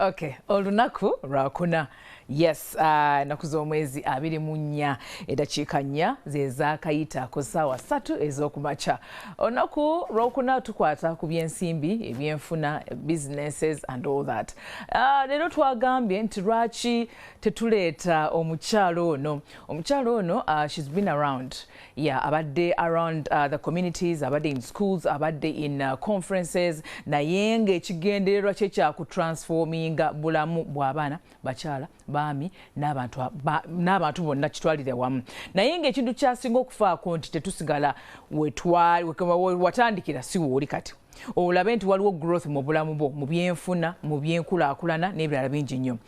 Okay, olunaku lwakuna. Yes, naku z'omwezi 24 eddakiika 4 ze zaakayita ku ssaawa 3 ez'okumakya. Olunaku lwokuna tukwata ku by'ensimbi, ebyenfuna, businesses and all that. Leero twagambye nti lwaki tetuleeta omukyalo ono. Omukyalo ono, she's been around. Yeah, abadde around the communities, abadde in schools, abadde in conferences, naye ng'ekigendererwa kye kya kutransforminga bulamu bw'abaana, bakyala, baami n'abantu bonna kitwalire wamu. Naye ng'ekintu kyasinga okufaako nti tetusigala watandikira si wooli kati. Olabe nti waliwo growth mu bulamu bwo, mu byenfuna, mu byenkulaakulana n'ebirala bingi nnyo.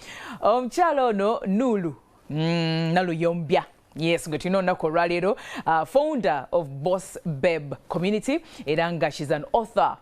Omukyala ono Nulu Naluyombya. Yes, good to know Nakoralero, founder of Boss Babe Community. Eranga, she's an author.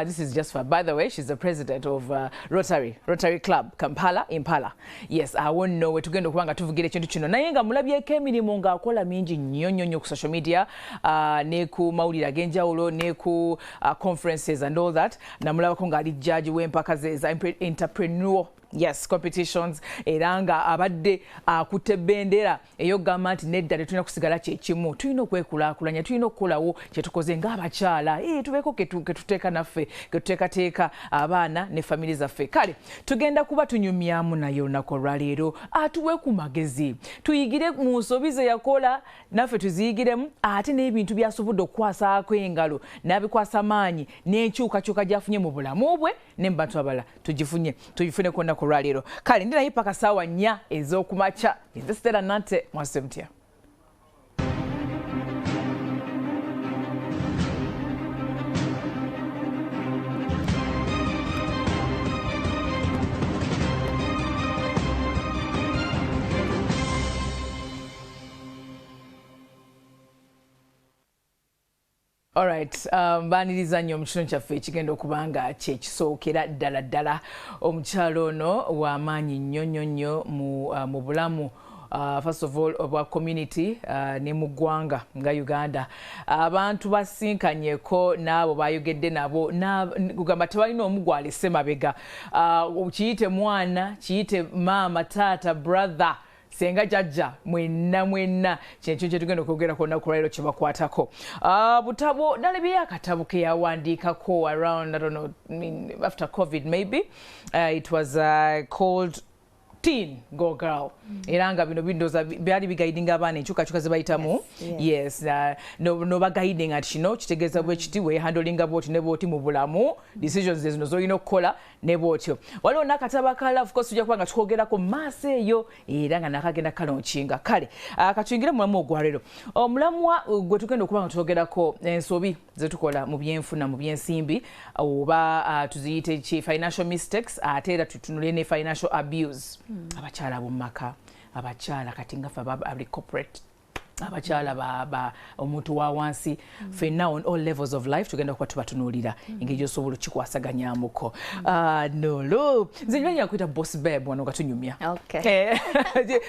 This is just for, by the way, she's the president of Rotary Club, Kampala, Impala. Yes, I won't know where to go to Kwanga to get it. Nayenga mulabye kemirimu ng'akola mingi nnyo ku social media, ne ku mawulire ag'enjawulo, ne ku conferences and all that. Namulaba ko ng'ali judge w'empaka za entrepreneur. Yes, competitions. Eranga abadde akutte bendera eyogamba nti nedda tetulina kusigala kyekimu, tulina okwekulaakulanya, tulina okukolawo kye tukoze ng'abakyala, tubeeko ketuteeka naffe, ketuteekateeka abaana ne family zaffe. Kale tugenda kuba tunyumyamu naye olunaku olwaleero, atuwe ku magezi, tuyigire mu nsobi ze yakola, naffe tuziyigiremu, ate n'ebintu byasobodde okukwasaako engalo n'abikwasa maanyi n'enkyukakyuka gy'afunye mu bulamu bwe ne mu bantu abalala tugifune ku nnaku olwaleero. Kale ndi naye paka ssaawa 4 ez'okumakya. Ssente Mwasuze Mutya. Alright, baniriza nnyo mu kitundu kyaffe ekigenda okuba nga kye kisookera ddala omukyalo ono w'amaanyi nnyo mu bulamu, first of all obwa community ne mu ggwanga nga Uganda. Abantu basinkanyeko n'abo bayogedde nabo kugamba tebalina omu gw'alese mabega. Kiyite mwana, kiyite maama, taata, brother, senga jajja mwenna kyekyo kye tugenda okwogera ku nnaku olwaleero kye bakwatako. Butabo nalabye akatabo ke yawandiikako around, I don't know, after COVID maybe. It was called Teen Go Girl. Era nga bino bindoza byali bigayidinga abaana enkyukakyuka ze bayitamu. Yes, no bagayiding ati kino kitegeeza bwe kiti weehandolinga bwoti ne bwoti mu bulamu, decisions zino z'olina okukola ne bwotyo. Waliwo n'akatabo akalala, of course tujja kuba nga tukwogerako maaso eyo era nga nakagenda kalonkinga. Kale katuyingire mu mulamu ogwaleero. Omulamwa gwe tugenda okuba nga twogerako ensobi ze tukola mu byenfuna, mu byensimbi, oba tuziyite ki financial mistakes, ate era tutunule ne financial abuse. Abakyala ab'omumaka, abakyala kati nga ffe abali corporate, abakyala omuntu wa wansi, ffenna on all levels of life tugenda kuba tubatunuulira engeri gy'osobola okikwasaganyamuko. Nolo nze nyanya kuyita Boss Babe wano nga tunyumya.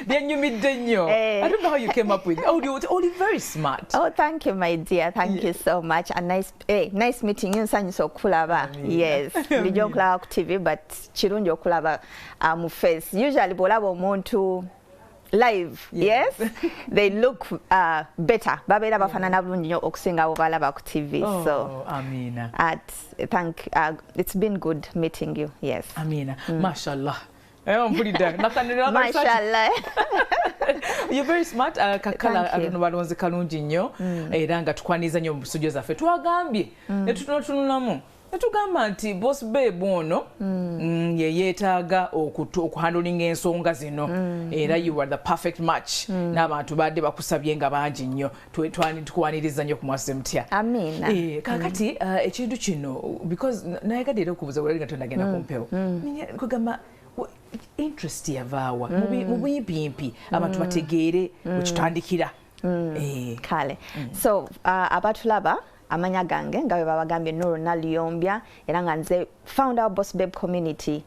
Byennyumidde nnyo. I don't know how you came up with it. You're very smart. Oh, thank you, my dear. Thank you so much. And nice meeting you. Nsanyusa okulaba. Yes. Ndijo okulaba ku TV, but kirungi okulaba mu face. Usually bw'olaba omuntu live, yes, they look better. Babeera bafaanana bulungi nnyo okusinga abo balaba ku TV. So Amina. It's been good meeting you. Yes. Amina. Mashallah. Mashallah. You're very smart. Kakala adono balonze kalungi nnyo era nga tukwaniza nnyo mu studio zaffe. Twagambye ne tutunulamu. Tugamba nti Boss Babe ono ye yeetaaga okuhandling ensonga zino era you are the perfect match. N'abantu badde bakusabye nga bangi nnyo, tukwaniriza nnyo ku Mwasuze Mutya. Amina. Kakati ekintu kino, because nayegadde era okubuuza wali nga tondagenda ku mpewo, kugamba interest yavaawa mu buyimpimpi abantu bategeere wekitandikira. Kale. So abatulaba amanya gange nga bwe babagambye Nulu Naluyombya era nga nze founder of Boss Babe Community,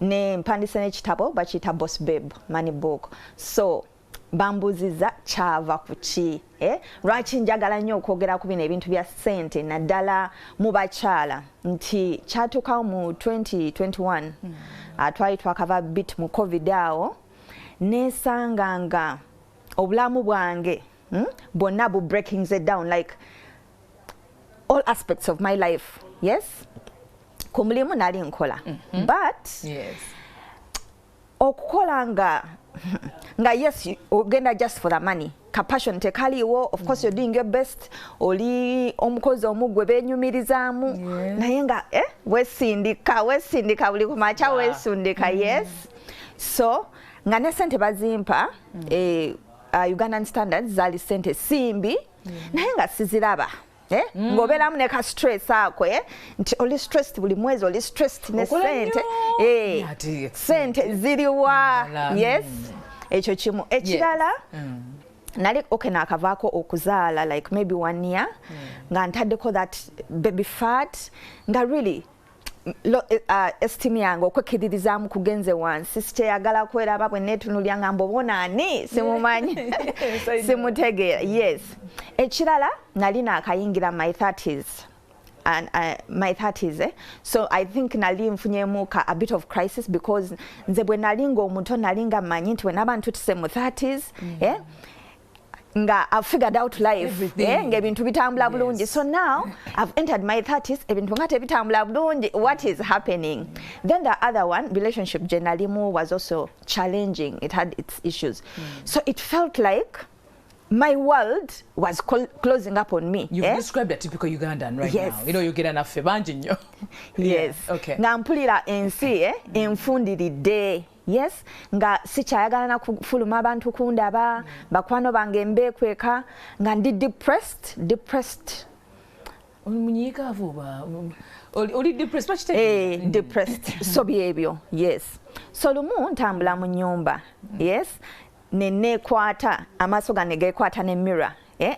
ne mpandise n'ekitabo bakiyita Boss Babe Money Book. So bambuziza kyava ku ki lwaki njagala nnyo okwogera ku bino ebintu bya ssente naddala mu bakyala nti kyatuukawo mu 2021 twali twakava bit mu covid awo nesanga nga obulamu bwange bwonna bu breaking it down like all aspects of my life. Yes, ku mulimu nali nkola but okukola nga yes ogenda just for the money passion tekaliwo, of course you're doing your best, oli omukozi omugwe benyumirizaamu naye nga wesindika buli kumacha wesundika. Yes, so nga ne ssente bazimpa Ugandan standards zali ssente simbi naye nga siziraba ngoberamu ne ka stress ako nti oli stressed buli mwezi oli stressed ne ssente ssente ziriwa. Yes, ekyo kimu. Ekirala nali nakavaako okuzaala like maybe 1 year nga ntaddeko that baby fat nga really esteem yange okwekkiririzaamu kugenze wansi sikyeyagala kweraba bwe neetunulya nga mbobona ani simumanyi simutegeera. Yes, ekirala nali naakayingira my 30s and my 30s so I think nali nfunyemu a bit of crisis because nze bwe nali ng'omuto nali nga mmanyi nti wenaba ntutise mu 30s nga I've figured out life nga ebintu bitambula bulungi. So now I've entered my 30s ebintu nga tebitambula bulungi. What is happening? Then the other one, relationship generally was also challenging. It had its issues. So it felt like my world was closing up on me. You've described a typical Ugandan right now. You know, you get enough febanjinyo. Yes. Okay. Nga mpulira ensi enfundiridde. Yes, nga sikyayagala na kufuluma abantu kundaba bakwano bange mbekweka nga ndi depressed. Omunyika vuba. Oli depressed depressed. So byebyo. Yes. So lumu ntambula mu nyumba. Yes. Nenekwata amaso ganegekwata ne mirror.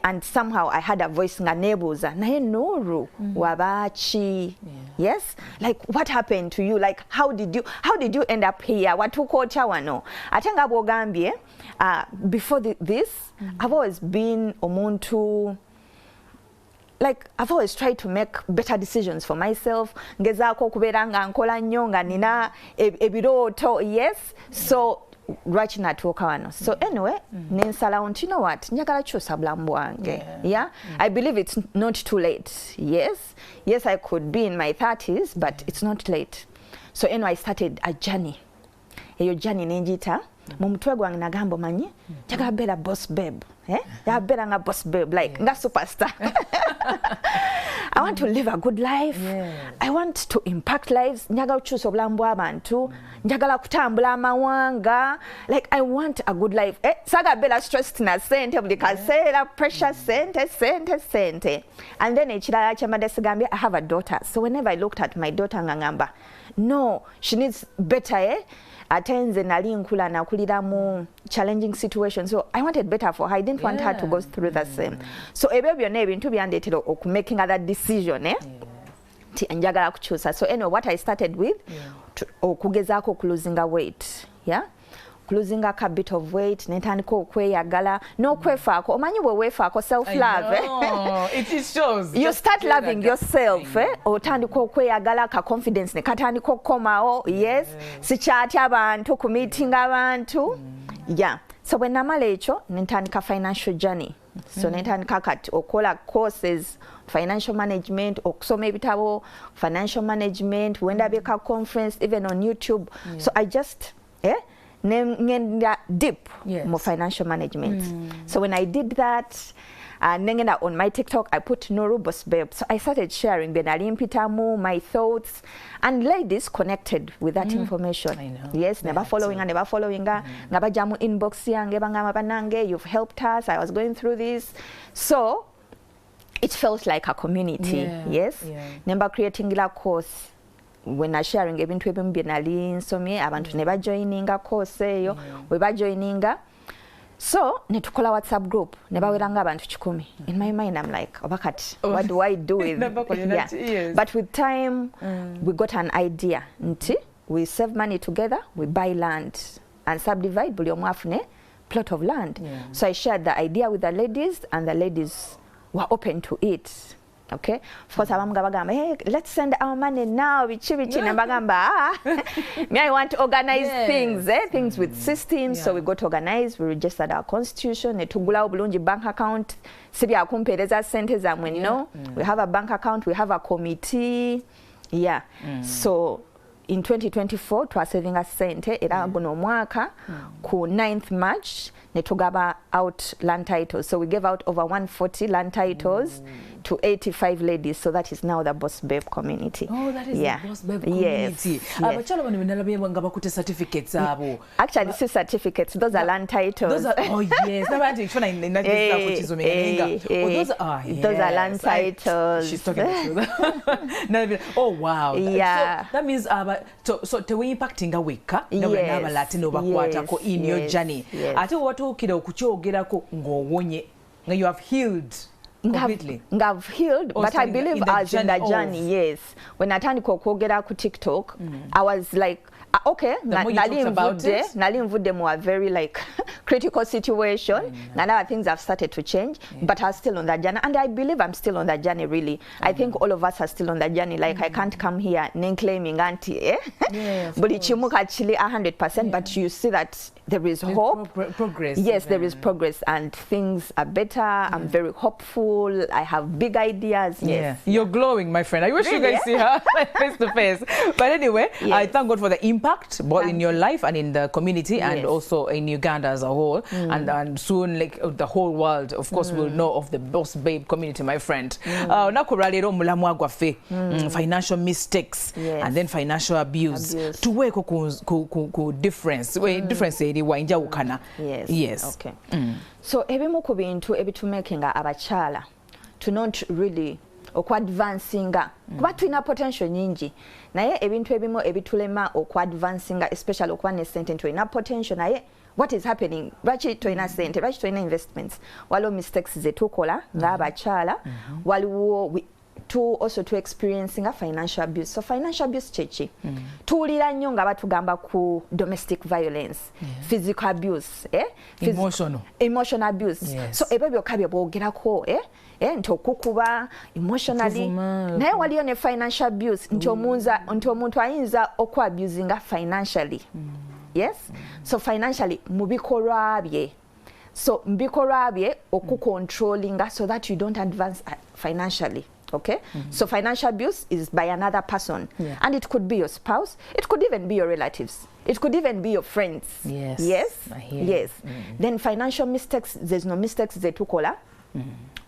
And somehow I had a voice nga nebuuza naye Nuru wabachi. Yes, like what happened to you, like how did you end up here, watuuka otya wano ate nga bwogambye before this I've always been omuntu like I've always tried to make better decisions for myself ngezaako okubeera nga nkola nnyo nga nina ebirooto. Yes, so lwaki natuuka wano. So anyway nensalawo nti you know what njagala kukyusa bulamu bwange. Yeah, I believe it's not too late. Yes, I could be in my 30s but it's not late. So anyway I started a journey. Eyo journey nenjita mu mutwe gwange nagamba manyi njagala beera boss babe. Yabeera nga boss babe like nga superstar. I want to live a good life. I want to impact lives. Njagala kukyusa obulamu bw'abantu. Njagala kutambula amawanga. Like I want a good life. Saga beera stressed na ssente buli kaseera pressure ssente. And then ekirala kyambadde sigambye I have a daughter. So whenever I looked at my daughter ngangamba no, she needs better. Ate nze nali nkula nakulira mu challenging situation, so I wanted better for her. I didn't want her to go through the same. So ebyo byonna ebintu byandeetera making that decision ti njagala kukyusa. So anyway what I started with okugezaako losing weight. Losing a bit of weight, netandika okweyagala n'okwefaako. Omanyi bwe weefaako self-love. It shows. You start loving yourself. Otandika okweyagala ka confidence ne katandika okukomawo. Yes, sikyatya abantu ku meeting abantu. Yeah. So when namala ekyo netandika financial journey. So netandika kati okola courses financial management, okusoma ebitabo financial management, wendabeka conference even on YouTube. So I just ngenda deep more financial management. So when I did that, nengenda on my TikTok, I put Nuru Boss Babe. So I started sharing benalimpitamu, my thoughts, and ladies connected with that information. I know. Yes, never following ngabajamu inbox yange bangama banange, you've helped us, I was going through this. So it felt like a community. Yes, nemba creating a course. When I sharing ebintu ebimu bye nali nsomye abantu ne bajoininga course eyo we bajoininga so netukola WhatsApp group ne baweranga abantu 10. In my mind I'm like obakati what do I do with but with time we got an idea nti we save money together, we buy land and subdivide buli omu afune plot of land. So I shared the idea with the ladies, and the ladies were open to it. Okay, of course, hey, let's send our money now. Me, I want to organize things, things with systems. So we got to organize. We registered our constitution. Netugula bulungi bank account. Sibya kumpereza sente za mweno. We have a bank account. We have a committee. Yeah. So in 2024, twasaving a Ssente era guno mwaka ku 9th March netugaba out land titles. So we gave out over 140 land titles to 85 ladies. So that is now the Boss Babe community. Oh, that is the Boss Babe community. Bakyala bano benalabye nga bakute certificates abo. Actually, see certificates. Those are land titles. Those are, oh yes. Those are land titles. She's talking the truth. Oh wow. Yeah. So that means so tewe impacting a week na Latino bakwatako in your journey. Ate watukira okukyogerako ng'owonye nga you have healed completely. I've healed, but I believe as in the journey, yes. When I turned to TikTok, I was like, okay, Nalim were very like critical situation. And now things have started to change, but I'm still on that journey. And I believe I'm still on that journey, really. I think all of us are still on that journey. Like I can't come here name claiming auntie, but it's actually 100%, but you see that there is hope. Progress. Yes, there is progress and things are better. I'm very hopeful. I have big ideas. Yes. You're glowing, my friend. I wish you guys see her face to face. But anyway, I thank God for the impact both in your life and in the community and also in Uganda as a whole. And soon, like the whole world, of course, will know of the Boss Babe community, my friend. Financial mistakes and then financial abuse. To work ku difference. Difference yes. Okay. So ebimu ku bintu ebitumakinga abakyala to not really okwadvancinga kuba tulina potential nyingi naye ebintu ebimu ebitulema okwadvancinga especially okuba ne ssente tulina potential naye what is happening lwaki tulina ssente lwaki tulina investments waliwo mistakes zetukola ng'abakyala waliwo also to experiencing a financial abuse. So financial abuse chechi. Tuulira nnyo nga batugamba ku domestic violence, physical abuse, emotional abuse. So ebyo byokka bye boogerako, nti okukuba emotionally. Naye waliyo ne financial abuse nti omuntu ayinza okwabusinga financially. Yes? So financially mu bikolwa bye. So mbikolwa bye okucontrollinga so that you don't advance financially. Okay, so financial abuse is by another person, and it could be your spouse, it could even be your relatives, it could even be your friends. Yes. Then financial mistakes, there's no mistakes they took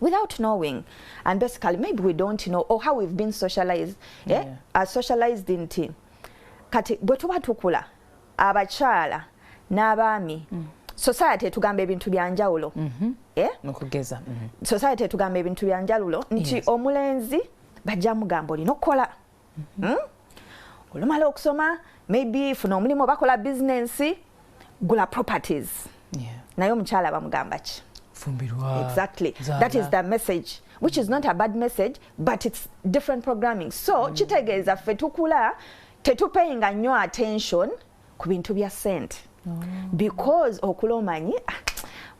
without knowing, and basically maybe we don't know or how we've been socialized. Socialized in teen. Kati bwetuba tukula abakyala n'abaami. Society tugamba ebintu byanjawulo. Nokugeza. Society tugamba ebintu byanjawulo nti omulenzi bajja mugamba olina okukola. Olumala okusoma, maybe funa omulimu bakola business, gula properties. Naye omukyala bamugamba ki? Fumbirwa. Exactly. That is the message, which is not a bad message, but it's different programming. So kitegeeza ffe tukula tetupayinga nnyo attention ku bintu bya ssente. Because okulomanyi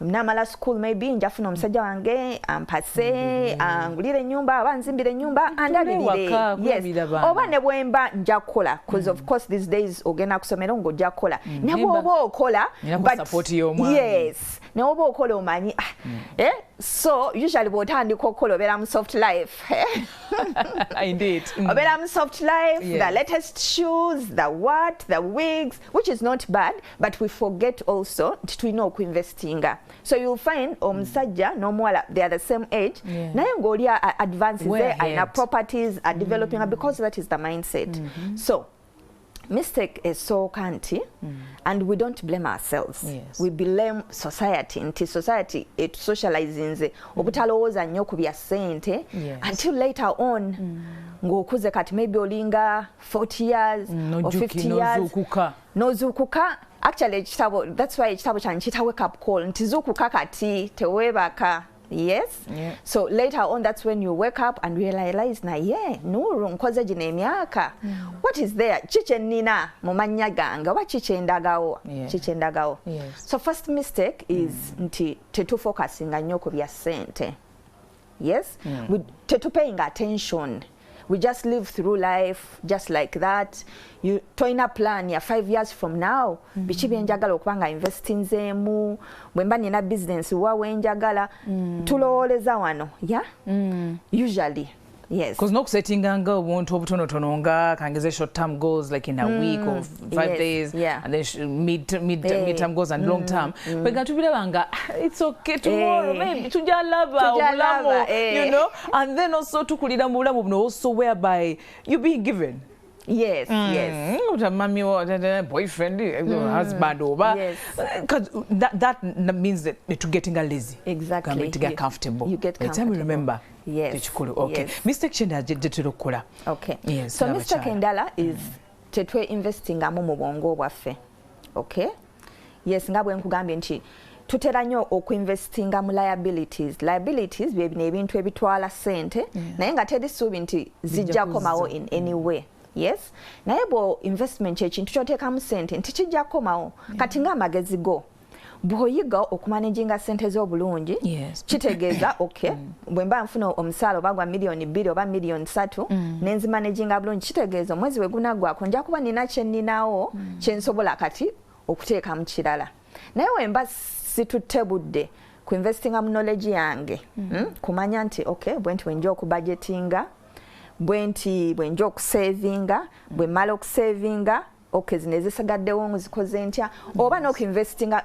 namala school maybe njafuna omusajja wange ampase angulire ennyumba abanzimbire ennyumba andabirire. Yes. Oba ne bwemba nja kukola because of course these days ogenda kusomera ng'ojja kukola. Ne bw'oba okola support y'omwana. Yes. Ne bw'oba okola omanyi so usually bw'otandika okukola obeera mu soft life. Indeed. Obeera mu soft life, the latest shoes, the wigs, which is not bad, but we forget also to know investinga. So you'll find omusajja n'omuwala they are the same age. Naye ng'oli advances there and properties are developing because that is the mindset. So mistake is so canty and we don't blame ourselves. We blame society. Nti society it socializing obutalowooza nnyo ku bya ssente until later on ng'okuze kati maybe olinga 40 years or 50 years nozuukuka. Actually ekitabo, that's why ekitabo kyange kita wake up call nti zuukuka kati teweebaka. Yes. Yeah. So later on, that's when you wake up and realize, na yeah, nuru nkoze gino emyaka. What is there? Chiche nina mumanya ganga wa chiche ndagawo. Chiche ndagawo. So first mistake is nti tetu focusing nnyo ku bya ssente. Yes. We tetu paying attention. We just live through life just like that. You toina plan ya 5 years from now. Bichi byenjagala okubanga investing zemu. Bwemba nina business wawe njagala. Tulowoleza wano. Yeah? Usually. Yes. Because no setting and go won't obutono nga kangeze short term goals like in a week or 5 days, and then mid term goals and long term. But gatubirabanga, it's okay tomorrow, maybe tujalaba, you know, and then also tukulira mu bulamu buno also whereby you being given. Yes, yes. Mommy or boyfriend, husband over. Yes. Because that means that you're getting a lazy. Exactly. To get comfortable. You get comfortable. By the time you remember. Yes. Okay. Yes. Mr. Kshenda Jetulokula. Okay. Yes. So Mr. Kendala is tetwe investing amu mu bwongo bwaffe. Okay. Yes, nga bwe nkugambye nti tutera nnyo okuinvestinga mu liabilities. Liabilities bye bino ebintu ebitwala ssente naye nga teri ssuubi nti zijja komawo in any way. Yes. Naye bwo investment ekintu kyoteekamu ssente nti kijja komawo. Kati nga amagezi go. Bw'oyiga okumanaginga ssente z'obulungi kitegeeza okay bwe mba nfuna omusaala oba gwa million 2 oba million 3 nenzimanaginga bulungi kitegeeza omwezi we gunaggwako nja kuba nina kye nninawo kye nsobola kati okuteeka mu kirala. Naye we mba situttebudde ku investinga mu knowledge yange kumanya nti okay bwenti wenja okubudgetinga bwenti bwenja okusavinga bwe mmala okusavinga okay zino ezisigaddewo nzikoze ntya oba n'okuinvestinga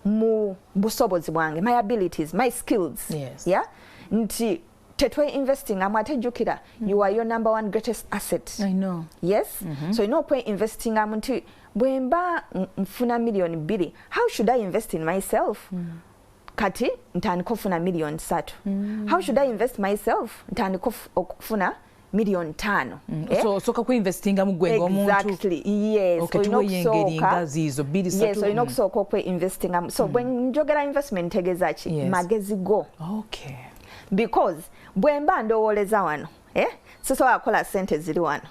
mu busobozi bwange, my abilities, my skills. Yes. Yeah? Nti tetwe investing amatejukira you are your number 1 greatest asset. I know. Yes. So you know kwe investing amuntu bwemba mfuna million 2 how should I invest in myself? Kati ntandika okufuna million 3. How should I invest myself? Ntandika okufuna million 5. So ku investinga mu gwengo omuntu. Exactly. Yes. Okay, tuweyengeringa zizo 2 3. Yes, so inokusooka okwe investing so when njogera investment tegeza ki magezi go. Okay. Because bwemba ndowoleza wano sisobola kukola ssente ziri wano.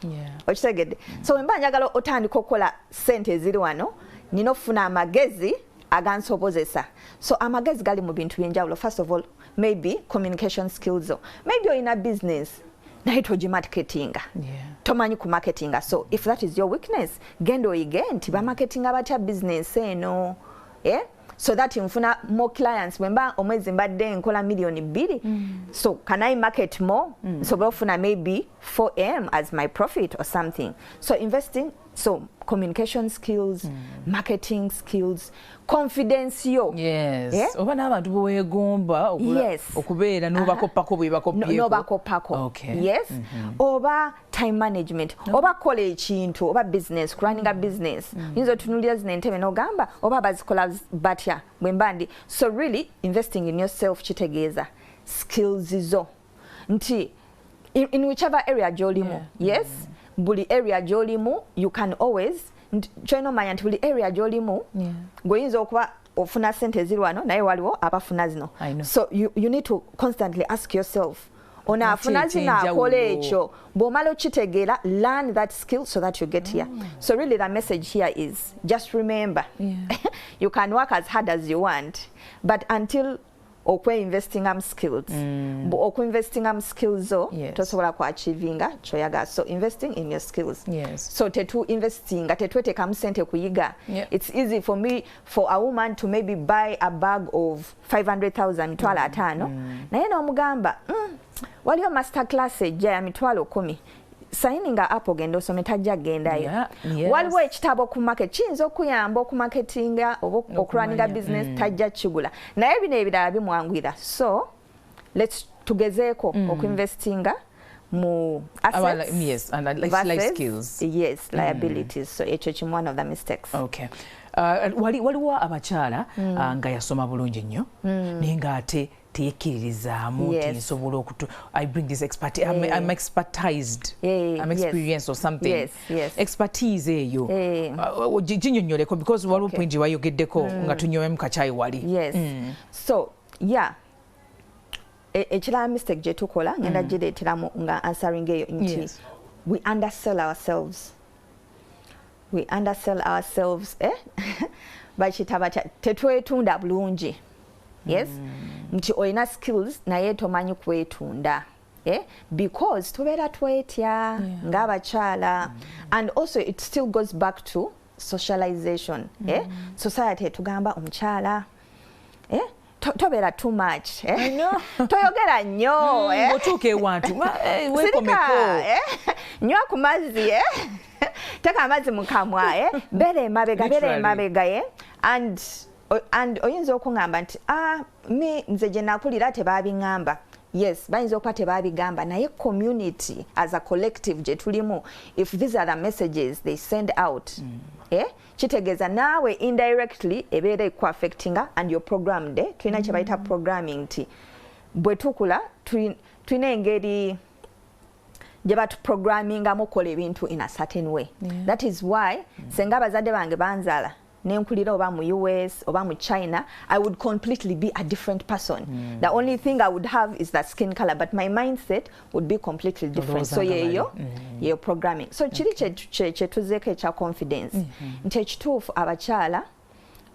Okitegedde. So bwemba njagala otandika okukola ssente ziri wano nina okufuna amagezi agansobozesa. So amagezi gali mu bintu byenjawulo. First of all, maybe communication skills. Maybe you're in a business naye togimarketinga. Tomanyi ku marketinga. So if that is your weakness, gendo oyige nti bamarketinga batya business eno. So that nfuna more clients wemba omwezi mbadde nkola million 2. So can I market more? So bafuna maybe 4M as my profit or something. So investing, so communication skills, marketing skills, confidence yo. Yes. Oba n'abantu bwegomba okubeera n'obakoppako bwe bakoppyeko. N'obakoppako. Okay. Yes. Oba time management. Oba kola ekintu oba business, running a business. Yinza otunuulira zino entebe n'ogamba oba bazikola batya bwembandi. So really investing in yourself kitegeeza skills zo. Nti in whichever area gy'olimu. Yes. Buli area gy'olimu you can always choino manya nti buli area gy'olimu ngoyinza okuba ofuna ssente ziri wano naye waliwo abafuna zino. So you need to constantly ask yourself ona afuna zino akola ekyo bw'omala okitegeera learn that skill so that you get here. So really the message here is just remember you can work as hard as you want but until okwe investing am skills okwe investing am skills zo tosobola ku achievinga choyaga. So investing in your skills. So tetu investing tetweteka ssente kuyiga. It's easy for me for a woman to maybe buy a bag of 500,000 mitwalo 5 naye n'omugamba waliyo master class ejja ya mitwalo 10 signinga up ogenda osome tajja gendayo. Waliwo ekitabo ku market kiyinza okuyamba okumarketinga oba okurunninga business tajja kigula naye bino ebirala bimwangwira. So let's tugezeeko okuinvestinga mu assets and life skills. Yes, liabilities. So ekyo kimu one of the mistakes. Okay. Waliwo abakyala nga yasoma bulungi nnyo naye ng'ate teyekkiririzaamu nsobola okutu I bring this expertise. I'm expertised. I'm experienced or something. Expertise eyo ginyonyoleko because waliwo point wayogeddeko nga tunyowemu kacaayi wali. So yeah, ekirala mistake gye tukola ngenda gireeteramu nga answering eyo nti we undersell ourselves. We undersell ourselves, bakiyita batya, tetwetunda bulungi. Yes, nti oyina skills naye tomanyi kwetunda. Because tubeera twetya ng'abakyala. And also it still goes back to socialization. Society tugamba omukyala tobeera too much. Toyogera nnyo. Otuuka ewantu wekomeko. Nywa ku mazzi. Taka amazzi mu kamwa. Beera emabega. And oyinza okuŋŋamba nti nze gye nakulira tebaabingamba. Yes, bayinza okuba tebaabigamba naye community as a collective gye tulimu, if these are the messages they send out, kitegeeza naawe indirectly ebeera eku-affectinga and you're programmed. Tulina kye bayita programming nti bwe tukula tulina engeri gye batuprogrammingamu okukola ebintu in a certain way. That is why senga abazadde bange banzaala nenkulira oba mu US oba mu China, I would completely be a different person. The only thing I would have is that skin color, but my mindset would be completely different. So your programming. So kiri kye tuzeeko ekya confidence. Nti ekituufu abakyala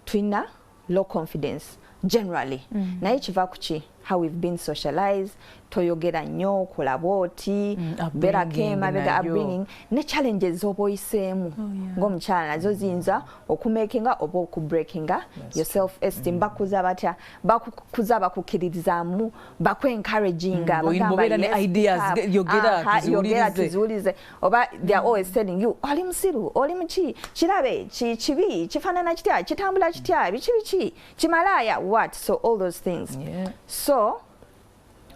tulina low confidence generally. Naye kiva ku ki? How we've been socialized, toyogera nnyo, kola bwoti, beera kemabega, upbringing, ne challenges z'oba oyiseemu ng'omukyala nazo ziyinza okumakinga oba okubreakinga your self esteem. Bakuza batya, bakukuza bakukkiririzaamu, bakwencouraginga, bagamba ne ideas yogera tuziwulize, oba they are always telling you oli musiru, oli muki, kirabe, kibi, kifaanana kitya, kitambula kitya, biki, kimalaaya, what? So all those things. So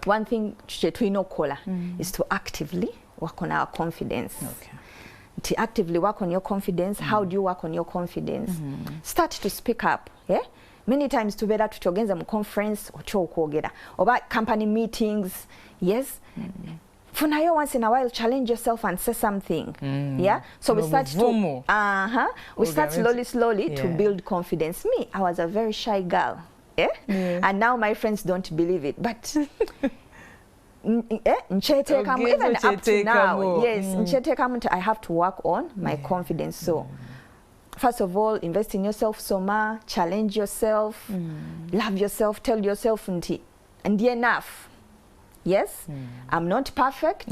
one thing tulina okukola is to actively work on our confidence. To actively work on your confidence. How do you work on your confidence? Start to speak up. Many times tubeera tutogenza mu conference otya okwogera oba company meetings. Yes. Funayo once in a while, challenge yourself and say something. So we start slowly to build confidence. Me, I was a very shy girl. And now my friends don't believe it, but even up to now, yes, I have to work on my confidence. So first of all, invest in yourself, Soma, challenge yourself, love yourself, tell yourself and enough. Yes, I'm not perfect,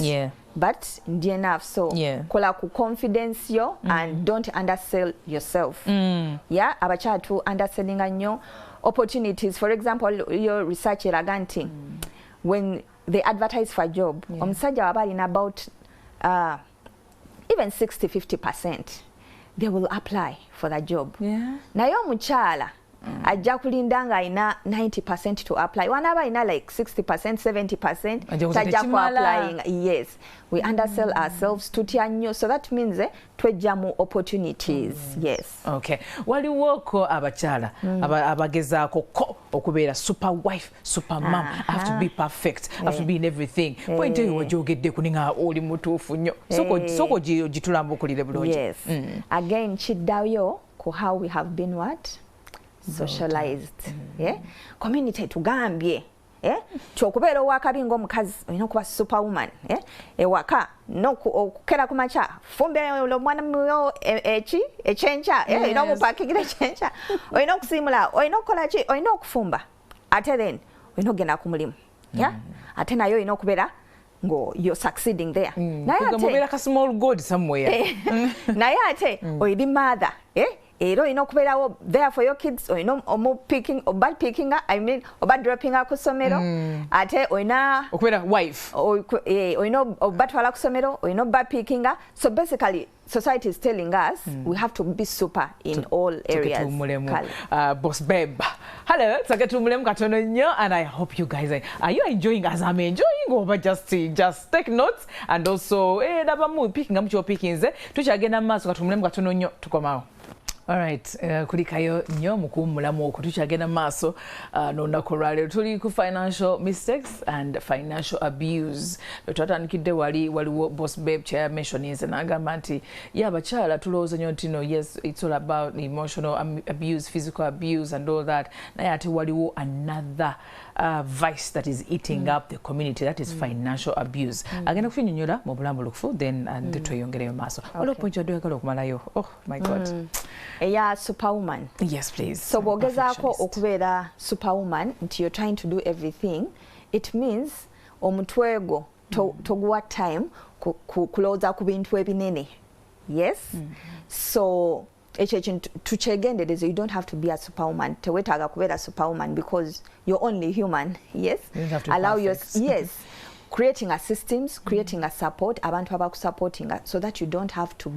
but enough. So kola ku confidence yo and don't undersell yourself. Abakyala tu underselling nnyo opportunities. For example, your research eraga nti when they advertise for a job, omusajja waba alina about even 60-50%, they will apply for the job. Naye omukyala ajja kulinda nga alina 90% to apply. Wanaaba alina like 60%, 70%, tajja ku applying. Yes, we undersell ourselves tutya nnyo. So that means twejja mu opportunities. Yes. Okay. Waliwoko abakyala abagezaako ko okubeera super wife, super mom. I have to be perfect. I have to be in everything. Point eyo wajogedde kuninga oli mutuufu nnyo. Soko gitulambukulire bulungi. Yes. Again, kiddayo ku how we have been what? Socialized. Community tugambye kyokubeera owakabi ng'omukazi olina okuba superwoman. Ewaka okukera ku makya fumbe omwana muyo ekyenkya olina omupakingira ekyenkya, olina okusiimula, olina okukola ki, olina okufumba, ate then olina okugenda ku mulimu. Ate naye olina okubeera you're succeeding there. Naye ate small god somewhere. Naye ate oyina mother. Era olina okubeerawo there for your kids, olina oba pickinga, I mean oba droppinga ku ssomero, ate olina okubeera wife, olina obatwala ku ssomero, olina oba pickinga. So basically society is telling us we have to be super in all areas. Boss babe, hello, Saketulemu katono nnyo, and I hope you guys are you enjoying as I'm enjoying, or just take notes and also dabamu picking up your pickings. Tukyagenda mu maaso Katulemu katono nnyo tukomawo. Alright, kulikayo nnyo mukuwummulamu okwo tukyagenda maaso n'olunaku olwaleero tuli ku financial mistakes and financial abuse. Twatandikidde waliwo boss babe kya mentioninze n'agamba nti abakyala tulowooza nnyo nti no, yes, it's all about emotional abuse, physical abuse and all that. Naye ate waliwo another vice that is eating up the community, that is financial abuse. Agenda kufinyonyola mu bulambulukufu then tweyongereyo maaso. Waliwo point yadde okumalayo. Oh my God. Eya superwoman. Yes, please. So bwogezaako okubeera superwoman nti you're trying to do everything, it means omutwe gwo toguwa time kulowooza ku bintu ebinene. Yes? So ekyo ekintu tukyegendereze, you don't have to be a superwoman. Tewetaaga kubeera superwoman because you're only human. Yes? You have to allow your yes. Creating a systems, creating a support, abantu abakusupporting so that you don't have to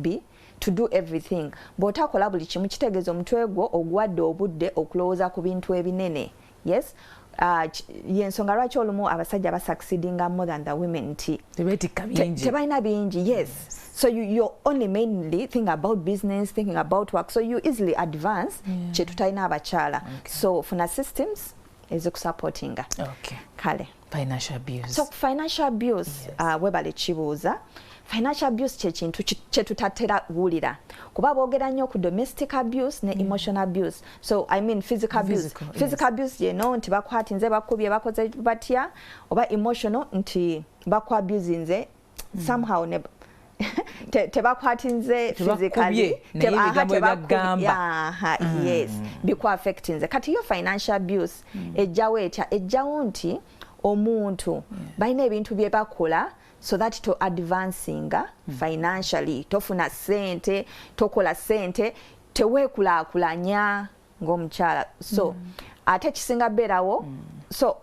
do everything. Bw'otakola buli kimu kitegeeza omutwe gwo oguwadde obudde okulowooza ku bintu ebinene. Yes? Yensonga lwaki olumu abasajja basucceedinga more than the women nti tebalina bingi. Yes. So you're only mainly thinking about business, thinking about work, so you easily advance kye tutalina abakyala. So funa systems ezikusupportinga. Okay. Kale. Financial abuse. So financial abuse, webale kibuuza. Financial abuse kye kintu kye tutatera kuwulira. Kuba boogera nnyo ku domestic abuse ne emotional abuse. So I mean physical abuse. Physical abuse nti bakwatinze bakubye bakoze batya, oba emotional nti bakwabuzinze somehow ne tebakwatinze physically yes bikwa affectinze. Kati yo financial abuse ejjawo etya, ejjawo nti omuntu balina ebintu bye bakola so that to advancing financially, tofuna ssente, tokola ssente, teweekulaakulanya ng'omukyala. So ate kisinga beerawo, so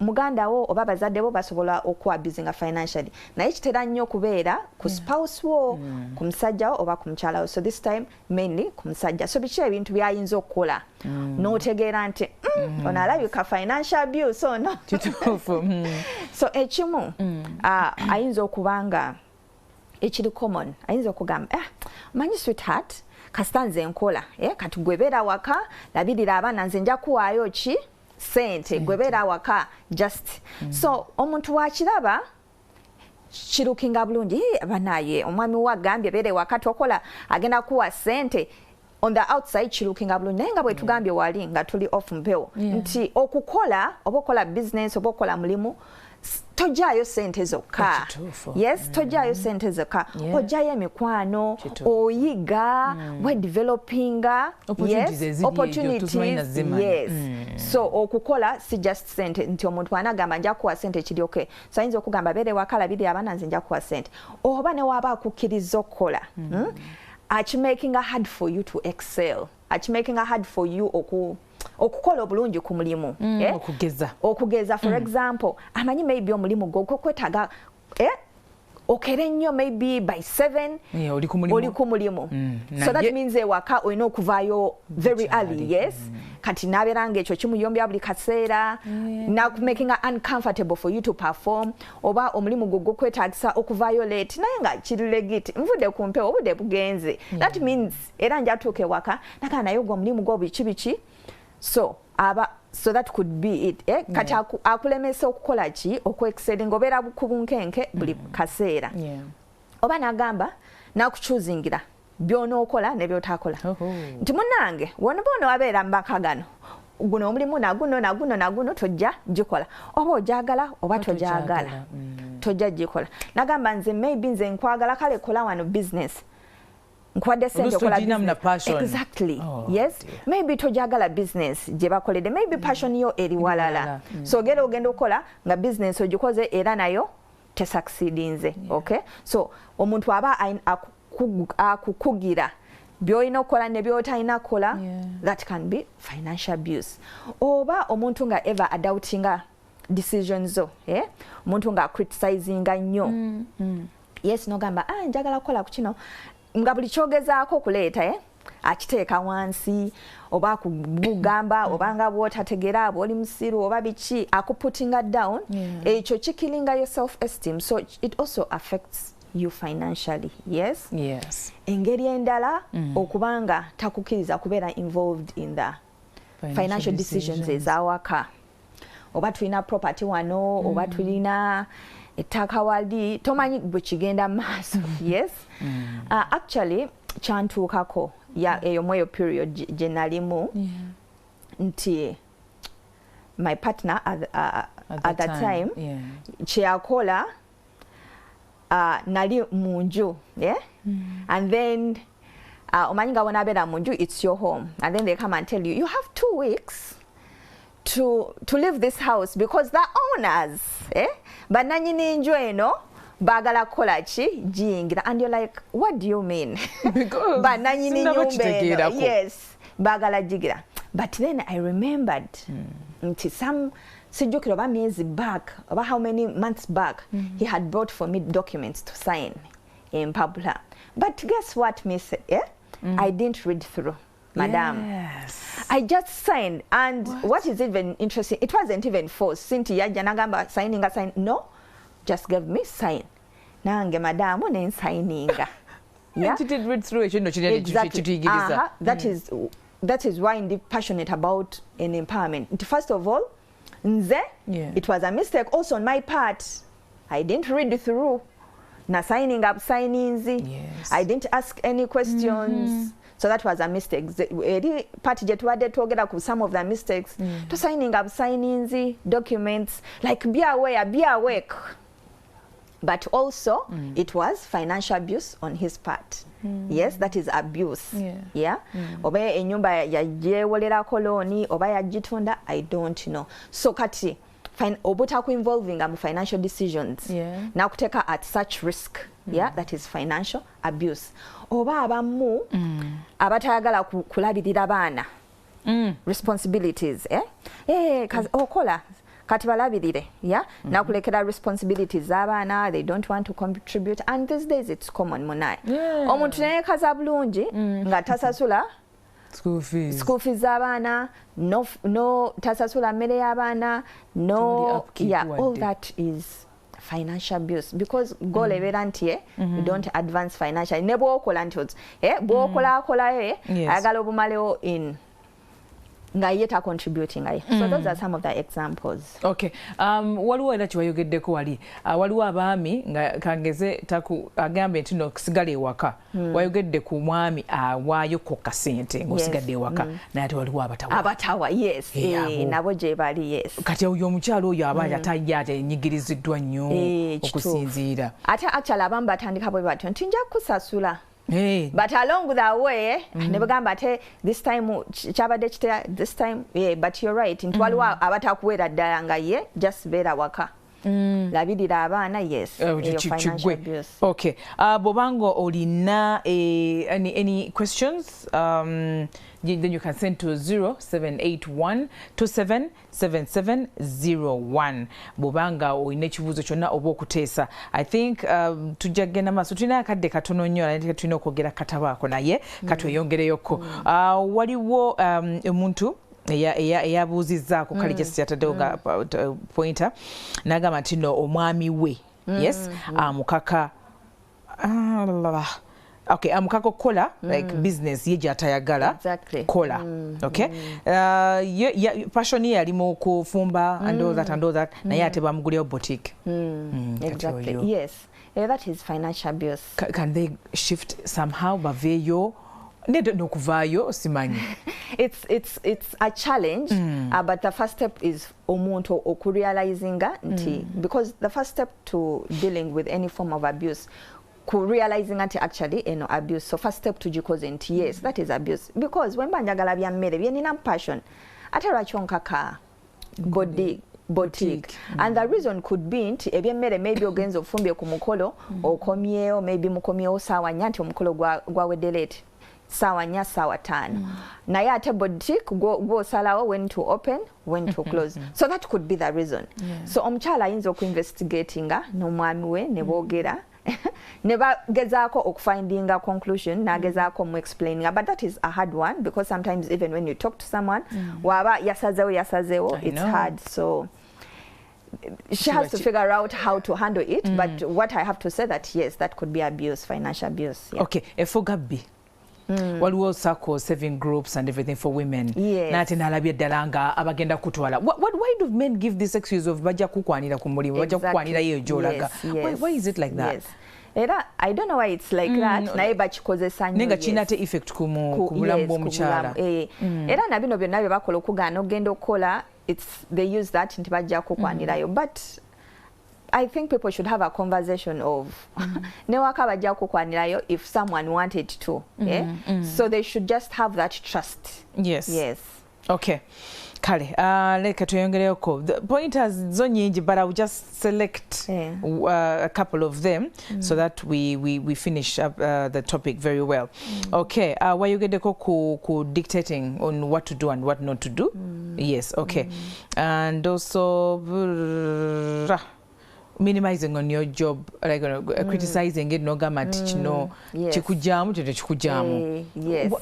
muganda wo oba bazadde bo basobola okuabusinga financially, naye kitera nnyo okubeera ku spouse wo, ku musajja wo oba ku mukyala wo. So this time mainly ku musajja. So biki ebintu byayinza okukola n'otegeera nti ono alabika financial abuse ono. So ekimu ayinza okubanga ekiri common, ayinza okugamba manyi sweetheart kasita nze nkola kati gwebeera waka labirira abaana nze nja kuwaayo ki ssente gwebeera waka just. So omuntu wakiraba kirukinga bulungi, banaye omwami wa gambye beere waka tokola agenda kuwa ssente. On the outside kirukinga bulungi, naye nga bwe tugambye wali nga tuli off mpewo nti okukola oba okola business oba okola mulimu tojjayo ssente zokka. Yes, tojjayo ssente zokka, ojjayo emikwano, oyiga, we developinga opportunities. Yes. So okukola si just ssente nti omuntu anagamba nja kuwa ssente kiryoke. So ayinza okugamba beere wakala biri abaana nze nja kuwa ssente, oba ne waba akukkiriza okukola making it hard for you to excel, making it hard for you okukola obulungi ku mulimu. Okugeza for example amanyi maybe omulimu gwo kwetaga okere nnyo maybe by 7 oli ku mulimu. So that means ewaka olina okuvaayo very early. Yes. Kati naberanga ekyo kimuyombya buli kaseera, making it uncomfortable for you to perform, oba omulimu gwo kwetagisa okuvaayo late naye nga kiri legit nvudde ku mpewo obudde bugenze. That means era njatuuka ewaka naga naye gwo omulimu gwo biki. So that could be it. Kati akulemesa okukola ki okwekiselinga obeera ku bunkenke buli kaseera. Oba nagamba nakuchuzingira byonookola ne byotakola. Nti munnange wonobono wabeera mbaka gano guno omulimu naguno tojja gikola, oba ojagala oba tojagala tojja gikola. Nagamba nze maybe nze nkwagala kale kola wano business nkwadde sente okola business. Exactly. Yes. Maybe tojagala business gye bakolede, maybe passion yo eri walala. So ogenda okola nga business ogikoze era nayo tesucceedinze. Okay. So omuntu aba akukugira byolina okukola ne byotalina kukola, that can be financial abuse. Oba omuntu nga ever adultinga decisions zo, omuntu nga criticizinga nnyo. Yes, nogamba njagala kukola ku kino nga buli kyogezaako okuleeta akiteeka wansi oba kugamba oba nga bw'otategeera bw'oli musiru oba biki akuputtinga down. Ekyo kikilinga your self esteem, so it also affects you financially. Yes. Engeri endala okubanga takukkiriza kubeera involved in the financial decisions ezawaka, oba tulina property wano oba tulina ettaka wali tomanyi bwe kigenda maaso. Yes. Actually kyantuukako eyo mweyo period gye nalimu nti my partner at that time kyeyakola nali munju, yeah? And then omanyi nga wonabera munju, it's your home, and then they come and tell you you have 2 weeks to leave this house because the owners bananyini nju eno bagala kola ki jingira, and you're like, what do you mean? Because bananyini nyumba, yes, bagala jigira. But then I remembered some sijukira oba myezi back, about how many months back, he had brought for me documents to sign in Pabula. But guess what, Miss? I didn't read through, madam. Yes. I just signed, and what is even interesting, it wasn't even forced. Cynthia janagamba signing a sign. No, just give me sign. Nange madam ne signing. Yeah. You did read through it, you know, exactly. That is why I'm passionate about an empowerment. First of all, it was a mistake also on my part. I didn't read through. Na signing up signings. Yes. I didn't ask any questions. So that was a mistake. Party jetwade togeda ku some of the mistakes. To signing up signings, documents, like be aware, be awake. But also it was financial abuse on his part. Yes, that is abuse. Yeah. Oba enyumba yajewolera koloni, oba yajitunda, I don't know. So kati obutaku involving financial decisions. Now kuteka at such risk. Yeah, that is financial abuse. Oba abamu abatayagala kulabirira baana. Responsibilities, okola kati balabirire, yeah? Now kulekera responsibilities z'abaana, they don't want to contribute, and these days it's common munai. Omuntu naye kaza bulungi nga tasasula school fees z'abaana, no tasasula mmere y'abaana, no, all that is financial abuse, because goal ebeera nti you don't advance financially. Ne bw'okola nti bw'okola ayagala obumalewo in nga yeta contributing. So those are some of the examples. Okay. Waliwo era kiwayogeddeko wali. Waliwo abaami nga kangeze taku agambe nti no kusigala ewaka. Wayogedde ku mwami awaayo kokka ssente ng'osigadde ewaka. Naye ate waliwo abatawa. Abatawa, yes. Nabo gye bali, yes. Kati oyo omukyalo oyo aba atayya nyigiriziddwa nnyo okusinziira. Ate actually abamu batandika bwe batyo nti nja kusasula. But along the way, nebagamba ate this time chabade chite this time, but you're right. Ntwaliwo abatakuwera ddala nga ye just beera waka. Labirira abaana, yes. Financial abuse. Okay. Bobango olina any questions? Then you can send to 0781277701. Bobanga olina ekibuuzo kyonna oba okuteesa. I think tujja kugenda maaso tulina akadde katono nnyo naye tulina okwogera katabaako naye katweyongereyoko. Waliwo omuntu eyabuuzizzaako kale gye siyataddewo pointer n'agamba nti no omwami we, yes, amukaka okay, amukaka okukola like business ye gy'atayagala kola. Okay. Passion ye yali mu kufumba and all that naye ate bamuguleyo boutique. Exactly. Yes. That is financial abuse. Can they shift somehow baveeyo? Nokuvaayo simanyi. It's a challenge, but the first step is omuntu okurealizinga nti, because the first step to dealing with any form of abuse realizing that actually abuse. So first step to jikoze nti yes, that is abuse, because when banjagala bya mmere byenina passion ate lwaki onkaka boutique. And the reason could be nti ebyemmere maybe ogenza ofumbye ku mukolo okomyewo, maybe mukomyewo saawa nnya nti omukolo gwawedde late sawa nya sawa tano. Naye ate boutique gw'osalawo when to open, when to close. So that could be the reason. So omukyala ayinza okuinvestigatinga n'omwami we ne boogera ne bagezaako okufindinga conclusion nagezaako mu explaining, but that is a hard one, because sometimes even when you talk to someone waba yasazeewo it's hard. So she has to figure out how to handle it. But what I have to say that yes, that could be abuse, financial abuse. Okay, efogabbi waliwo circle saving groups and everything for women. Nate nalabye ddala nga abagenda kutwala. Why do men give this excuse of bajja kukwanira ku mulimu, bajja kukwanira yeyo gy'olaga? Why is it like that? Era I don't know why it's like that. Naye bakikozesa nnyo. Nenga kina te effect ku bulamu bw'omukyala. Era na bino byonna bye bakola okugaana ogenda okukola they use that nti bajja kukwanirayo. But I think people should have a conversation of newaka bajja kukwanirayo if someone wanted to. So they should just have that trust. Yes. Okay. Kale, leka tuyongereko. The pointers zo nyingi, but I will just select a couple of them so that we finish up the topic very well. Okay, wayogedeko ku dictating on what to do and what not to do. Yes, okay. And also minimizing on your job, like criticizing it, no gamati, no chikujamu, chikujamu. Yes.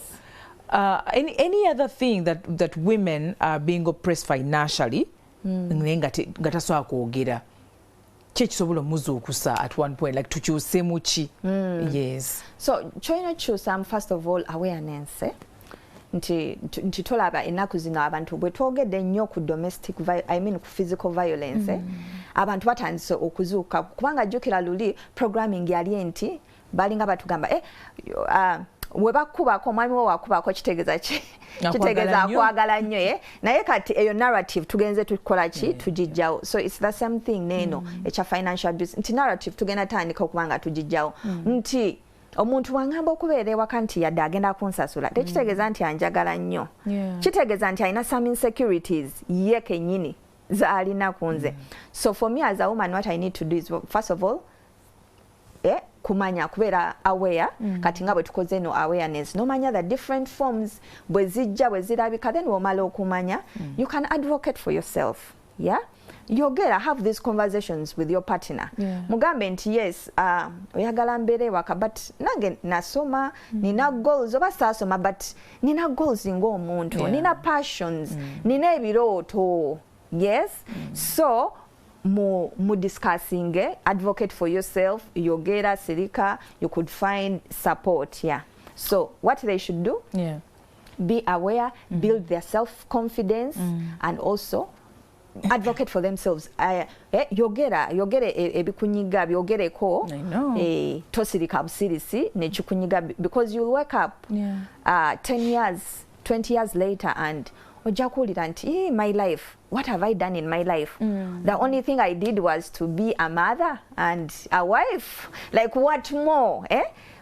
Any other thing that women are being oppressed financially, ngataswa kwogera chekisobola muzukusa at one point, like tukyuse muki. Yes. So choina kyusa, first of all, awareness. Nti tolaba ennaku zino abantu bwe twogedde nnyo ku domestic ku physical violence, abantu batandise okuzuuka kubanga jjukira luli programming yali enti balinga batugamba webakubako omwami wo wakubako kitegeeza ki kitegeeza akwagala nnyo naye kati eyo narrative tugenze tukola ki tugijjawo. So it's the same thing neno ekya financial abuse nti narrative tugenda tandika okubanga tugijjawo nti omuntu wangamba okubeera ewaka nti yadde agenda kunsasula tekitegeeza nti anjagala nnyo, kitegeeza nti alina some insecurities ye kennyini z'alina ku nze. So for me as a woman, what I need to do is first of all kumanya kubeera aware kati nga bwe tukoze no awareness nomanya the different forms bwe zijja bwe zirabika, then womala okumanya you can advocate for yourself. Yogera, have these conversations with your partner. Mugambe nti yes, oyagala mbeere waka but nange nasoma nina goals oba saasoma but nina goals ng'omuntu nina passions nina ebirooto. Yes. So mu discussing, advocate for yourself, yogera sirika, you could find support. So what they should do, be aware, build their self-confidence, and also advocate for themselves. Yogere ebikunyiga byogereko tosirika busirisi nekikunyiga, because you'll wake up 10 years 20 years later and ojakulira nti my life, what have I done in my life? The only thing I did was to be a mother and a wife. Like what more?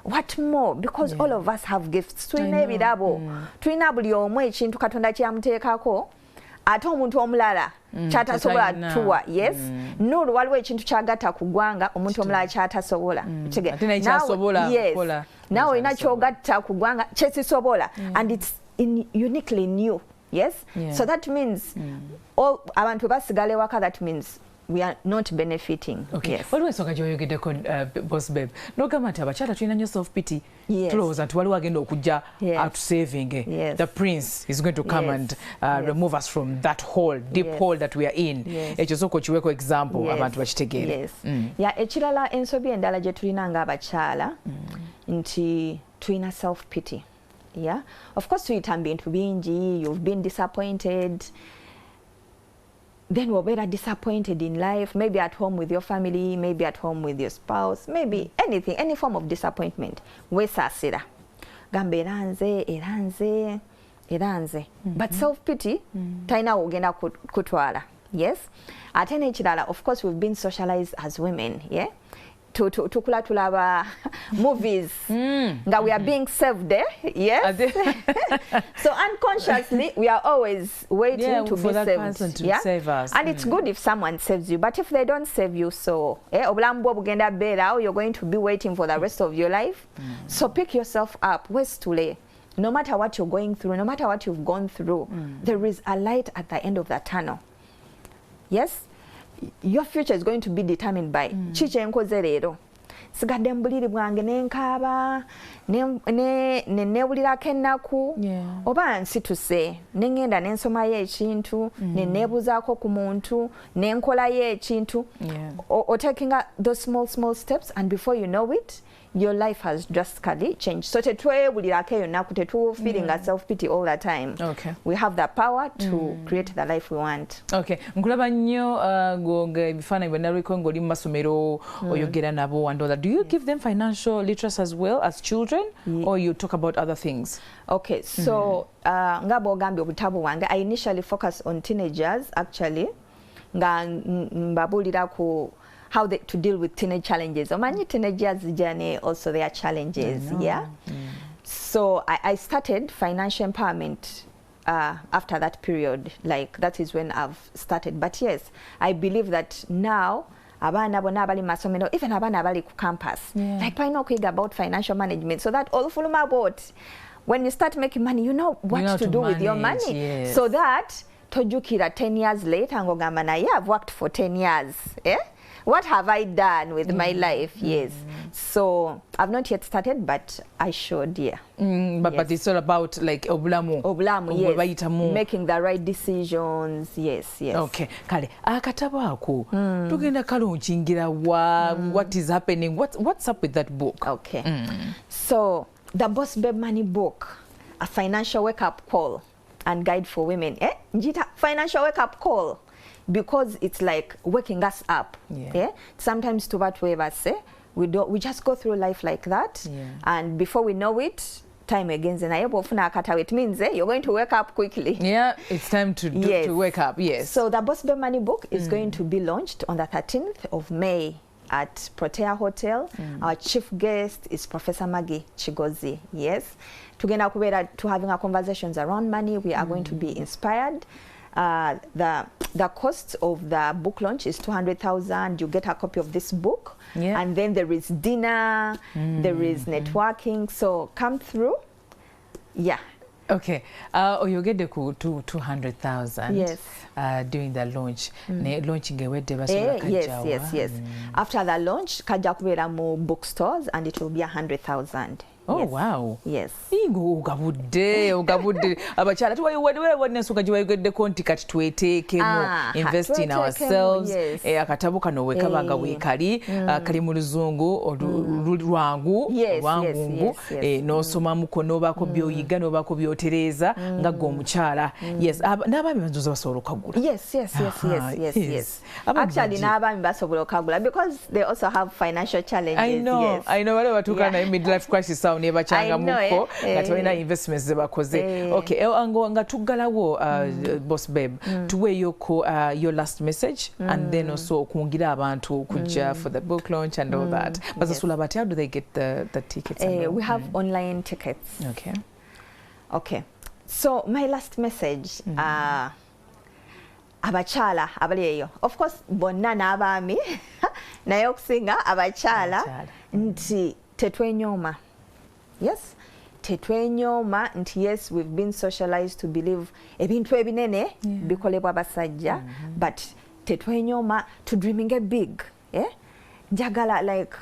What more? Because all of us have gifts. Tulina ebirabo, tulina buli omu ekintu Katonda kyamuteekako ate omuntu omulala kyatasobola tuwa. Yes. Nulu waliwo ekintu kyagatta ku ggwanga omuntu omulala kyatasobola. Nawe olina kyogatta ku ggwanga kyesisobola, and it's uniquely new. Yes. So that means all abantu basigale waka, that means we are not benefiting. Okay. Yes. Waliwo ensonga gyoyogeddeko boss babe nogamba nti abakyala tulina nnyo self pity. Tulowooza nti waliwo agenda okujja saving. The prince is going to come and remove us from that hole, deep hole that we are in. Ekyo sooka okiweeko example abantu bakitegeere. Ekirala ensobi endala gye tulina ng'abakyala nti tulina self pity. Of course tuyitambye nti bingi, you've been disappointed, then we're better disappointed in life, maybe at home with your family, maybe at home with your spouse, maybe anything, any form of disappointment. Wesaasira gamba eranze. But self-pity talina wogenda kutwala. Yes. Ate n'ekirala, of course we've been socialized as women. Tukula tulaba movies nga we are being saved. Yes. So unconsciously we are always waiting to be saved. To save us. And it's good if someone saves you, but if they don't save you, so obulamu bwo bugenda beera, you're going to be waiting for the rest of your life. So pick yourself up. Westule, no matter what you're going through, no matter what you've gone through, there is a light at the end of the tunnel. Yes. Your future is going to be determined by chiche nkoze leero sigadde mbuliri bwange nenkaaba nebulirako ennaku oba nsituse nengenda nensomayo ekintu neneebuzaako ku muntu nenkolayo ekintu or taking those small steps, and before you know it your life has drastically changed. So tetwebulirako eyo nnaku feeling a self-pity all the time. Okay. We have the power to create the life we want. Okay. Nkulaba nnyo nga ebifaananyi bwennaliko ng'oli mu masomero oyogera nabo and all that. Do you give them financial literacy as well as children or you talk about other things? Okay. So nga bw'ogambye obutabo wange, I initially focus on teenagers actually. Nga mbabulira ku how to deal with teenage challenges. Omanyi teenagers journey also their challenges, yeah? So I started financial empowerment after that period. Like that is when I've started. But yes, I believe that now abana bonna abali masomero, even abana abali ku campus, like I know about financial management, so that all fuluma about when you start making money, you know what to do with your money. So that tojukira 10 years later ngogamba naye I've worked for 10 years. What have I done with my life? Yes. So I've not yet started, but I should, but it's all about like obulamu, yes. Making the right decisions. Yes. Okay. Kale akatabo ako tugenda kalonkingira what is happening, what's up with that book? Okay. So the Boss Babe Money book, a financial wake-up call and guide for women. Njita financial wake-up call. Because it's like waking us up. Sometimes to what we say, we just go through life like that, and before we know it, time again. It means you're going to wake up quickly. Yeah, it's time to wake up. Yes. So the Boss Babe Money book is going to be launched on the 13th of May at Protea Hotel. Our chief guest is Professor Maggie Chigozi. Yes. To having our conversations around money, we are going to be inspired. The cost of the book launch is 200,000. You get a copy of this book, and then there is dinner, there is networking. So come through, Okay. You get the 200,000. Yes. During the launch. Launching Yes. After the launch, kajja kubeera mu bookstores, and it will be 100,000. Oh, wow. Yes. Ogabudde abakyala tuwayiwaddewanasuka gye wayogeddeko nti kati tweteekemu invest in ourselves. Akatabo kano wekabanga weekali kali mu luzungu lwangu lwangungu n'osomamuko n'obaako by'oyiga n'obaako by'otereeza nga ggwe omukyala. Yes. N'abaami banzoza basobola okagula. Yes. Actually n'abaami basobola okagula because they also have financial challenges. I know bale batuuka naye midlife crisis awo ne bacyangamuko nga tebalina investments ze bakoze. Okay, nga tuggalawo Boss Babe, tuweeyoko your last message and then also okwongira abantu kujja for the book launch and all that. Basasula bati, how do they get the tickets? We have online tickets. Okay. So my last message, abakyala abali eyo, of course bonna n'abaami naye okusinga abakyala nti tetwenyooma. Yes, tetwenyooma nti yes, we've been socialized to believe ebintu ebinene bikolebwa basajja, but tetwenyooma to dreaming a big. Njagala like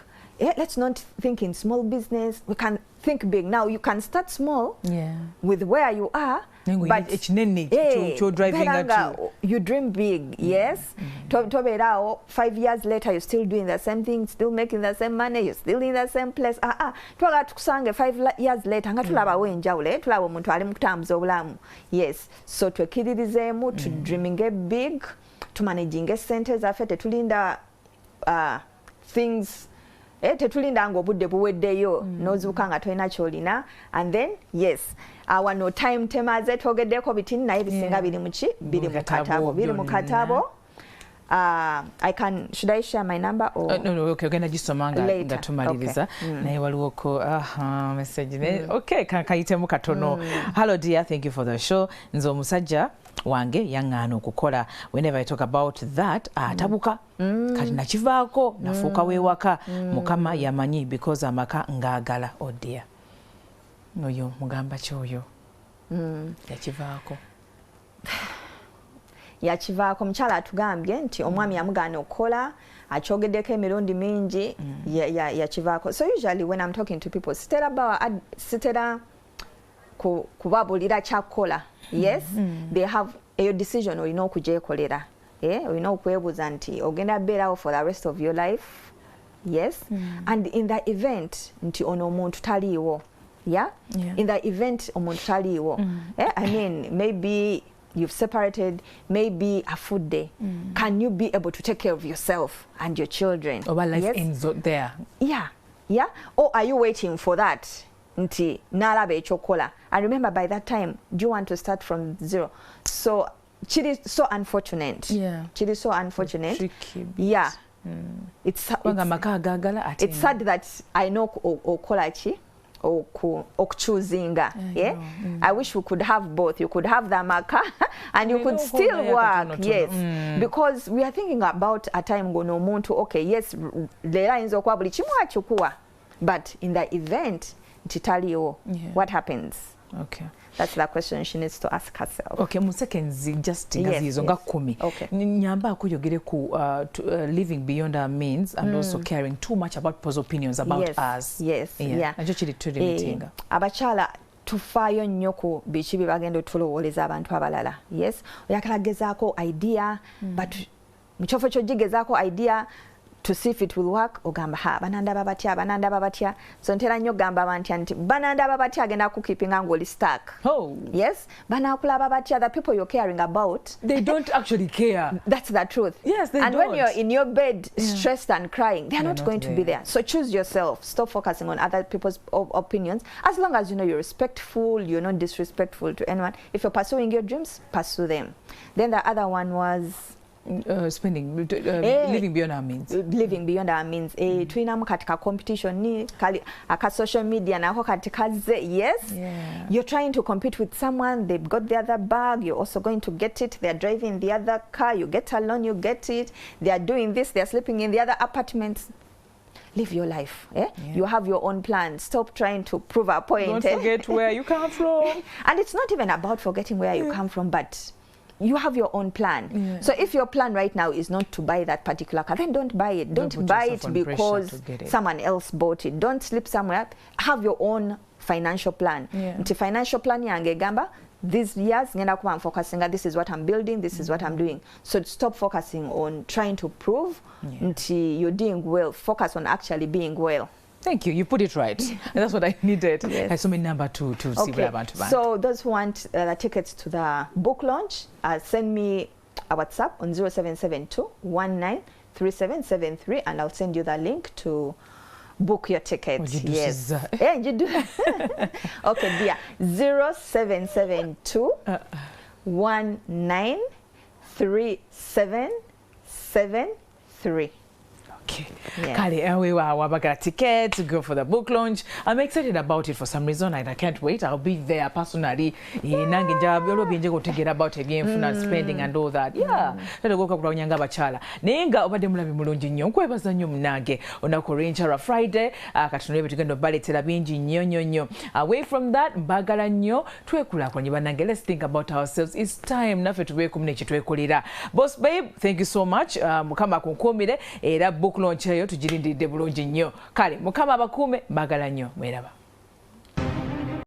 let's not think in small business, we can think big. Now you can start small with where you are, but you dream big. Yes. Toberao 5 years later you're still doing the same thing, still making the same money, you're still in the same place. Twaga tukusange 5 years later nga tulabawo enjawulo, tulaba omuntu ali mu kutambuza obulamu. Yes. So twekiririzeemu to dreaming a big, to managing ssente zaffe, tetulinda things tetulinda nga obudde buweddeyo n'ozuuka nga tolina kyolina, and then yes, wano time temaze twogeddeko bitini naye bisinga biri mu katabo. Should I share my number or? No, okay, ogenda gisoma nga tumaliriza naye waliwoko message. Okay, kayitemu katono. Hello dear, thank you for the show. Nze omusajja wange yaŋŋaana okukola. Whenever I talk about that, atabuka kati nakivaako nafuuka weewaka. Mukama yamanyi because amaka ngaagala. Oh dear, oyo mugamba kyoyo yakivaako. Yakivaako. Mukyala atugambye nti omwami yamugaana okukola, akyogeddeko emirundi mingi, yakivaako. So usually when I'm talking to people, sitera kubabulira kyakukola. Yes, they have a decision olina okugyekolera. Olina okwebuuza nti ogenda beerawo for the rest of your life. yes, and in the event nti ono omuntu taliiwo, yeah, in the event omuntu taliiwo, I mean maybe you've separated, maybe a food day, can you be able to take care of yourself and your children? Or life ends there. Yeah, or are you waiting for that nti nalaba ekyokola, and remember by that time do you want to start from zero? So chili so unfortunate, chili so unfortunate, tricky bit. Yeah. It's sad that I know okolachi okuchuzinga. I wish we could have both. You could have the maka and you could still work. Yes, because we are thinking about a time gono muntu. Okay, yes, lera inzo kwa buli chimu achukua, but in the event ntitaliwo, what happens? Okay. That's the question she needs to ask herself. Okay, mu seconds just ngazizo nga 10. Okay. Nyamba kuyogere ku living beyond our means and also caring too much about people's opinions about us. Yes. Nacho kiri tulimitinga. Abakyala tufaayo nnyo ku biki bye bagenda tulowoleza abantu abalala. Yes. Oyagala gezaako idea, but mu kyofo kyo gigezaako idea to see if it will work, ogamba ha banandaba batya, so ntera nnyo gamba abantu nti banandaba batya agenda kukeepinga ng'oli stuck. Yes, banakulaba batya, the people you're caring about, they don't actually care. That's the truth. Yes, they don't. And when you're in your bed stressed and crying, they're not going to be there. So choose yourself. Stop focusing on other people's opinions. As long as you know you're respectful, you're not disrespectful to anyone. If you're pursuing your dreams, pursue them. Then the other one was living beyond our means. Living beyond our means. Tuinamu katika competition ni aka social media nako katika yes. You're trying to compete with someone, they've got the other bag, you're also going to get it. They're driving the other car, you get alone, you get it. They are doing this, they're sleeping in the other apartments. Live your life. You have your own plan. Stop trying to prove a point. Don't forget where you come from. And it's not even about forgetting where you come from, but you have your own plan. So if your plan right now is not to buy that particular car, then don't buy it. Don't buy it because someone else bought it. Don't sleep somewhere. Have your own financial plan. Nti financial plan yange gamba, these years ngenda kuba I'm focusing on this is what I'm building, this is what I'm doing. So stop focusing on trying to prove nti you're doing well. Focus on actually being well. Thank you. You put it right. And that's what I needed. I saw me number 2 to see where about to. So those who want the tickets to the book launch, send me a WhatsApp on 0772 193773 and I'll send you the link to book your tickets. Yes. You do. Okay, dear. 0772 193773. Okay. Kale, we got tickets to go for the book launch. I'm excited about it for some reason and I can't wait. I'll be there personally. To get about spending and all that. Bakyala. Nenga obadde mulabi mulungi nnyo nkwebaza nnyo munange onako Renchara Friday katunulebe tugenda baletera bingi nnyo. Away from that mbagala nnyo twekulaakulanye bannange. Let's think about ourselves. It's time naffe tubeeku ne kitwekolera. Boss babe, thank you so much. Mukama kunkuumire era book launch eyo tugirindiridde bulungi nnyo. Kale mukama abakuume mbagala nnyo mweraba.